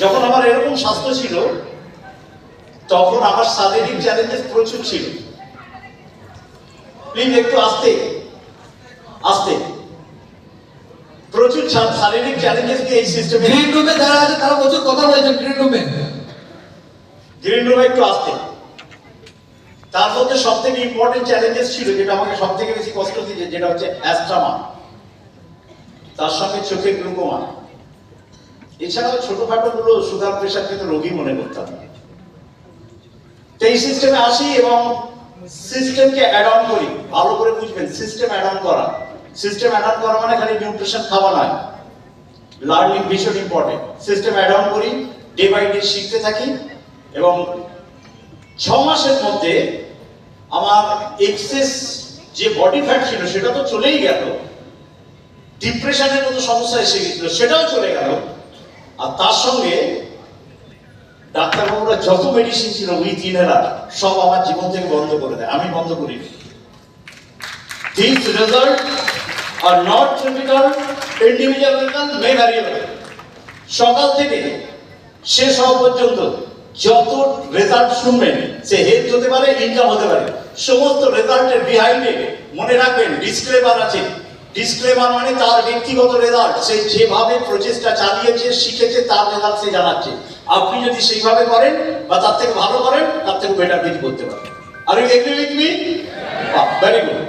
যখন আমার এরকম স্বাস্থ্য ছিল তখন আমার শারীরিক চ্যালেঞ্জেস প্রচুর ছিল। প্লিজ একটু আস্তে আস্তে, প্রচুর শারীরিক চ্যালেঞ্জেস দিয়ে এই সিস্টেমে। গ্রিন রুমে যারা আছে তারা প্রচুর কথা বলছেন গ্রিন রুমে একটু আস্তে। তার মধ্যে সব থেকে ইম্পর্টেন্ট চ্যালেঞ্জেস ছিল, যেটা আমাকে সব থেকে বেশি কষ্ট দিয়েছে, যেটা হচ্ছে অ্যাস্ট্রামা, তার সঙ্গে চোখে গ্লুকোমা। এছাড়াও ছোটখাটো গুলো সুগার প্রেশার কিন্তু রোগী মনে করতাম। এই সিস্টেমে আসি এবং সিস্টেমকে অ্যাড অন করি। ভালো করে বুঝবেন, সিস্টেম অ্যাড অন করা। সিস্টেম অ্যাড অন করা মানে খালি নিউট্রিশন খাওয়া নয়, লার্নিং ভীষণ ইম্পর্টেন্ট। সিস্টেম অ্যাড অন করি, ডে বাই ডে শিখতে থাকি এবং 6 মাসের মধ্যে আমার এক্সেস যে বডি ফ্যাট ছিল সেটা তো চলেই গেল, ডিপ্রেশনের মতো সমস্যা এসে গেছিল সেটাও চলে গেল, আর তার সঙ্গে ডাক্তারবাবুরা যত মেডিসিন ছিল উইথ ইনহেলার সব আমার জীবন থেকে বন্ধ করে দেয়। আমি বন্ধ করিনি। These results are not typical, individual result may variable. সকাল থেকে শেষ হওয়া পর্যন্ত যত রেজাল্ট শুনবেন, সে হেলথ হতে পারে, ইনকাম হতে পারে, সমস্ত রেজাল্টের বিহাইন্ডে মনে রাখবেন ডিসক্লেমার আছে। ডিসক্লেমার মানে তার ব্যক্তিগত রেজাল্ট, সে যেভাবে প্রচেষ্টা চালিয়েছে শিখেছে তার রেজাল্ট সে জানাচ্ছে। আপনি যদি সেইভাবে করেন বা তার থেকে ভালো করেন, তার থেকে বেটার কিছু করতে পারেন। Are you agree with me? Very good.